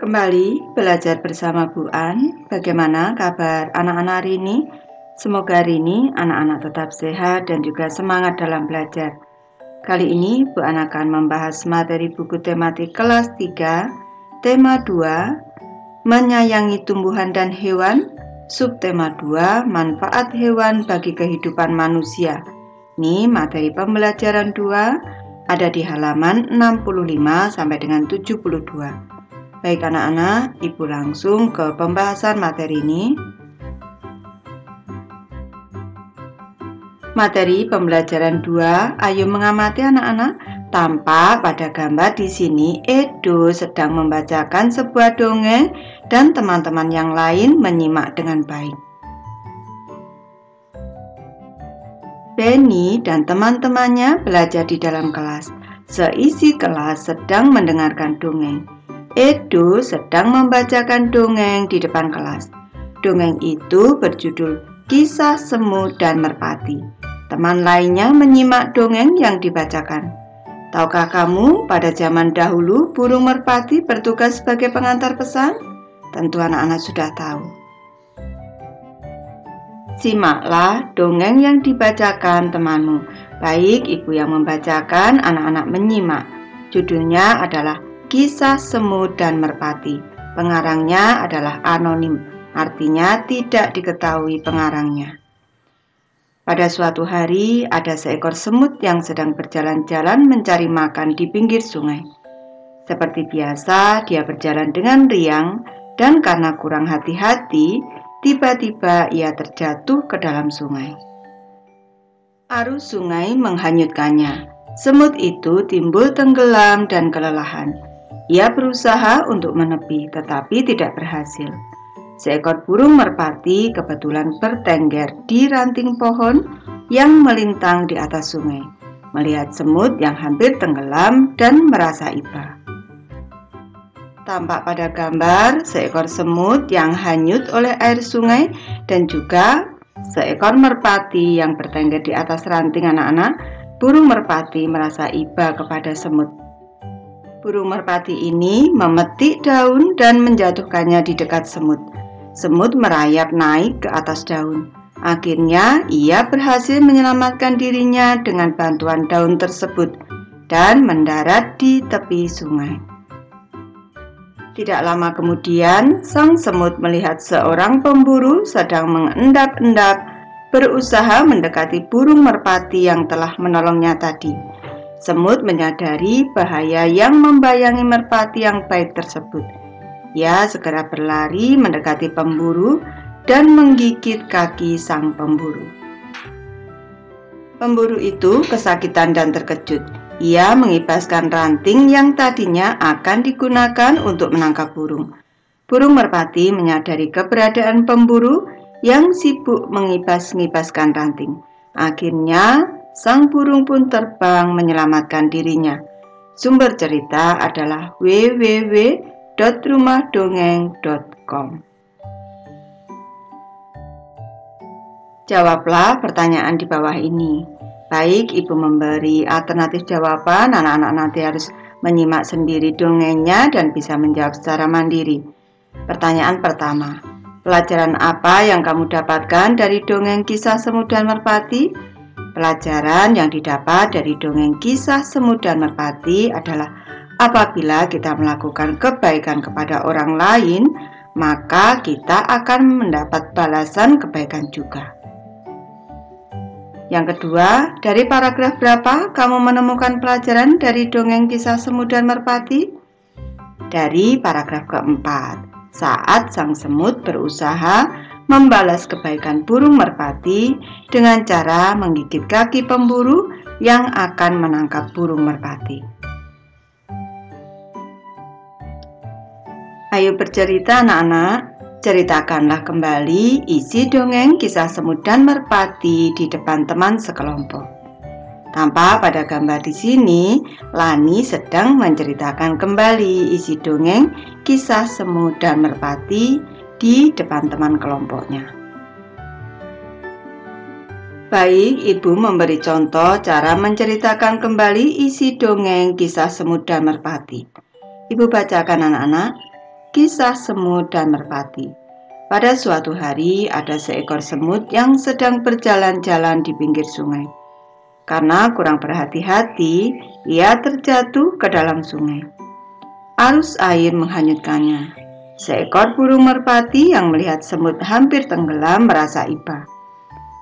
Kembali belajar bersama Bu An. Bagaimana kabar anak-anak hari ini? Semoga hari ini anak-anak tetap sehat dan juga semangat dalam belajar. Kali ini Bu An akan membahas materi buku tematik kelas 3, tema 2, menyayangi tumbuhan dan hewan, subtema 2, manfaat hewan bagi kehidupan manusia. Ini materi pembelajaran 2 ada di halaman 65 sampai dengan 72. Baik anak-anak, Ibu langsung ke pembahasan materi ini. Materi pembelajaran 2, ayo mengamati anak-anak. Tampak pada gambar di sini Edo sedang membacakan sebuah dongeng dan teman-teman yang lain menyimak dengan baik. Benny dan teman-temannya belajar di dalam kelas. Seisi kelas sedang mendengarkan dongeng. Edo sedang membacakan dongeng di depan kelas. Dongeng itu berjudul Kisah Semut dan Merpati. Teman lainnya menyimak dongeng yang dibacakan. Tahukah kamu pada zaman dahulu burung merpati bertugas sebagai pengantar pesan? Tentu anak-anak sudah tahu. Simaklah dongeng yang dibacakan temanmu. Baik ibu yang membacakan, anak-anak menyimak. Judulnya adalah Kisah Semut dan Merpati. Pengarangnya adalah anonim, artinya tidak diketahui pengarangnya. Pada suatu hari, ada seekor semut yang sedang berjalan-jalan mencari makan di pinggir sungai. Seperti biasa, dia berjalan dengan riang, dan karena kurang hati-hati, tiba-tiba ia terjatuh ke dalam sungai. Arus sungai menghanyutkannya. Semut itu timbul tenggelam dan kelelahan. Ia berusaha untuk menepi, tetapi tidak berhasil. Seekor burung merpati kebetulan bertengger di ranting pohon yang melintang di atas sungai, melihat semut yang hampir tenggelam dan merasa iba. Tampak pada gambar seekor semut yang hanyut oleh air sungai dan juga seekor merpati yang bertengger di atas ranting anak-anak. Burung merpati merasa iba kepada semut. Burung merpati ini memetik daun dan menjatuhkannya di dekat semut. Semut merayap naik ke atas daun. Akhirnya ia berhasil menyelamatkan dirinya dengan bantuan daun tersebut dan mendarat di tepi sungai. Tidak lama kemudian, sang semut melihat seorang pemburu sedang mengendap-endap berusaha mendekati burung merpati yang telah menolongnya tadi. Semut menyadari bahaya yang membayangi merpati yang baik tersebut. Ia segera berlari mendekati pemburu dan menggigit kaki sang pemburu. Pemburu itu kesakitan dan terkejut. Ia mengibaskan ranting yang tadinya akan digunakan untuk menangkap burung. Burung merpati menyadari keberadaan pemburu yang sibuk mengibas-ngibaskan ranting. Akhirnya, sang burung pun terbang menyelamatkan dirinya. Sumber cerita adalah www.rumahdongeng.com. Jawablah pertanyaan di bawah ini. Baik, ibu memberi alternatif jawaban, anak-anak nanti harus menyimak sendiri dongengnya dan bisa menjawab secara mandiri. Pertanyaan pertama, pelajaran apa yang kamu dapatkan dari dongeng Kisah Semut dan Merpati? Pelajaran yang didapat dari dongeng Kisah Semut dan Merpati adalah apabila kita melakukan kebaikan kepada orang lain, maka kita akan mendapat balasan kebaikan juga. Yang kedua, dari paragraf berapa kamu menemukan pelajaran dari dongeng Kisah Semut dan Merpati? Dari paragraf keempat, saat sang semut berusaha membalas kebaikan burung merpati dengan cara menggigit kaki pemburu yang akan menangkap burung merpati. Ayo bercerita anak-anak, ceritakanlah kembali isi dongeng Kisah Semut dan Merpati di depan teman sekelompok. Tampak pada gambar di sini, Lani sedang menceritakan kembali isi dongeng Kisah Semut dan Merpati di depan teman kelompoknya. Baik, ibu memberi contoh cara menceritakan kembali isi dongeng Kisah Semut dan Merpati. Ibu bacakan anak-anak. Kisah Semut dan Merpati. Pada suatu hari ada seekor semut yang sedang berjalan-jalan di pinggir sungai. Karena kurang berhati-hati, ia terjatuh ke dalam sungai. Arus air menghanyutkannya. Seekor burung merpati yang melihat semut hampir tenggelam merasa iba.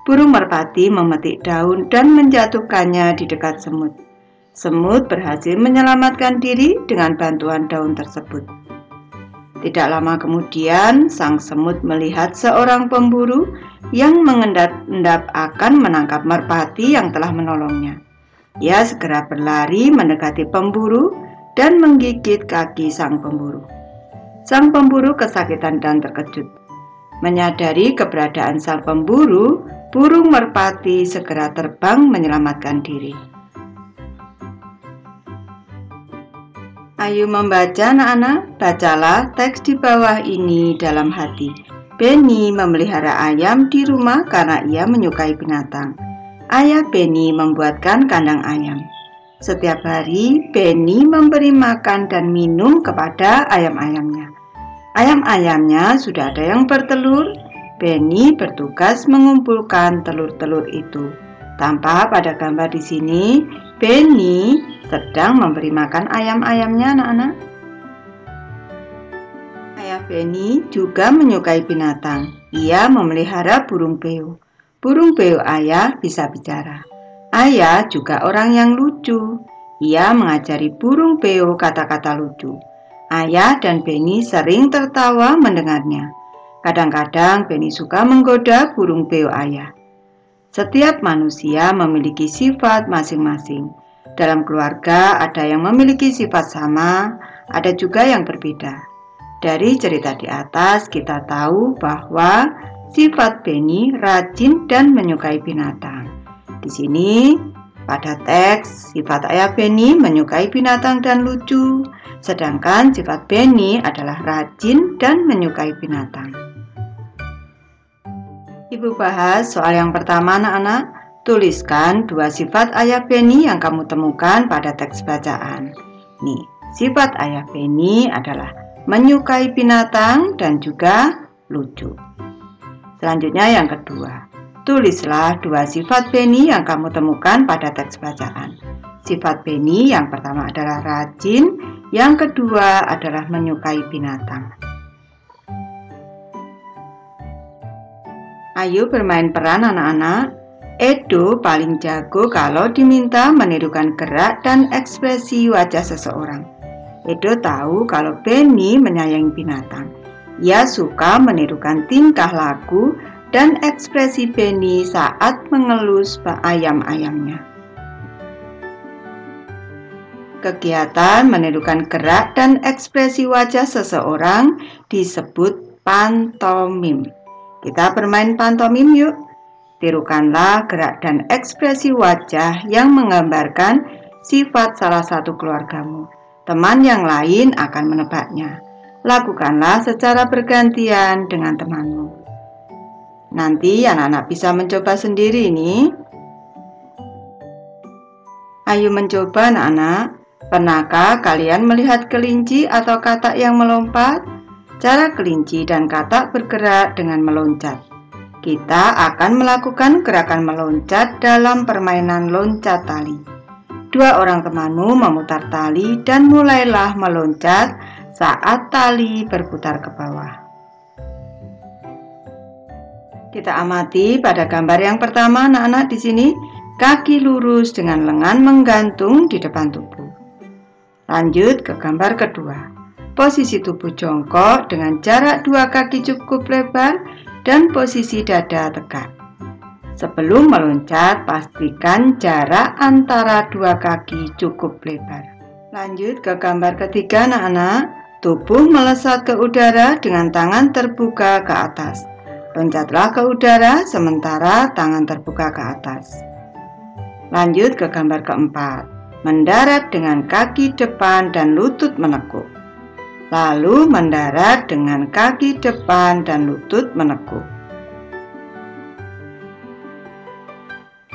Burung merpati memetik daun dan menjatuhkannya di dekat semut. Semut berhasil menyelamatkan diri dengan bantuan daun tersebut. Tidak lama kemudian, sang semut melihat seorang pemburu yang mengendap-endap akan menangkap merpati yang telah menolongnya. Ia segera berlari mendekati pemburu dan menggigit kaki sang pemburu. Sang pemburu kesakitan dan terkejut. Menyadari keberadaan sang pemburu, burung merpati segera terbang menyelamatkan diri. Ayo membaca anak-anak, bacalah teks di bawah ini dalam hati. Benny memelihara ayam di rumah karena ia menyukai binatang. Ayah Benny membuatkan kandang ayam. Setiap hari, Benny memberi makan dan minum kepada ayam-ayamnya. Ayam-ayamnya sudah ada yang bertelur. Benny bertugas mengumpulkan telur-telur itu. Tampak pada gambar di sini, Benny sedang memberi makan ayam-ayamnya, anak-anak. Ayah Benny juga menyukai binatang. Ia memelihara burung beo. Burung beo ayah bisa bicara. Ayah juga orang yang lucu. Ia mengajari burung beo kata-kata lucu. Ayah dan Benny sering tertawa mendengarnya. Kadang-kadang Benny suka menggoda burung beo ayah. Setiap manusia memiliki sifat masing-masing. Dalam keluarga ada yang memiliki sifat sama, ada juga yang berbeda. Dari cerita di atas kita tahu bahwa sifat Benny rajin dan menyukai binatang. Di sini pada teks sifat ayah Benny menyukai binatang dan lucu. Sedangkan sifat Benny adalah rajin dan menyukai binatang. Ibu bahas soal yang pertama anak-anak. Tuliskan dua sifat ayah Benny yang kamu temukan pada teks bacaan. Nih, sifat ayah Benny adalah menyukai binatang dan juga lucu. Selanjutnya yang kedua. Tulislah dua sifat Benny yang kamu temukan pada teks bacaan. Sifat Benny yang pertama adalah rajin, yang kedua adalah menyukai binatang. Ayo bermain peran anak-anak. Edo paling jago kalau diminta menirukan gerak dan ekspresi wajah seseorang. Edo tahu kalau Benny menyayangi binatang. Ia suka menirukan tingkah laku dan ekspresi Benny saat mengelus ayam-ayamnya. Kegiatan menirukan gerak dan ekspresi wajah seseorang disebut pantomim. Kita bermain pantomim yuk. Tirukanlah gerak dan ekspresi wajah yang menggambarkan sifat salah satu keluargamu. Teman yang lain akan menebaknya. Lakukanlah secara bergantian dengan temanmu. Nanti anak-anak bisa mencoba sendiri nih. Ayo mencoba anak-anak. Pernahkah kalian melihat kelinci atau katak yang melompat? Cara kelinci dan katak bergerak dengan meloncat. Kita akan melakukan gerakan meloncat dalam permainan loncat tali. Dua orang temanmu memutar tali dan mulailah meloncat saat tali berputar ke bawah. Kita amati pada gambar yang pertama anak-anak di sini, kaki lurus dengan lengan menggantung di depan tubuh. Lanjut ke gambar kedua. Posisi tubuh jongkok dengan jarak dua kaki cukup lebar dan posisi dada tegak. Sebelum meloncat, pastikan jarak antara dua kaki cukup lebar. Lanjut ke gambar ketiga anak-anak. Tubuh melesat ke udara dengan tangan terbuka ke atas. Loncatlah ke udara sementara tangan terbuka ke atas. Lanjut ke gambar keempat. Mendarat dengan kaki depan dan lutut menekuk. Lalu mendarat dengan kaki depan dan lutut menekuk.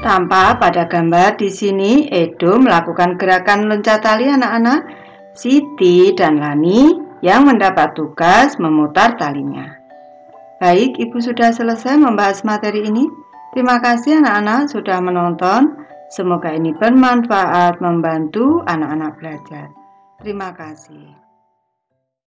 Tampak pada gambar di sini, Edo melakukan gerakan loncat tali anak-anak. Siti dan Lani yang mendapat tugas memutar talinya. Baik, Ibu sudah selesai membahas materi ini. Terima kasih anak-anak sudah menonton. Semoga ini bermanfaat membantu anak-anak belajar. Terima kasih.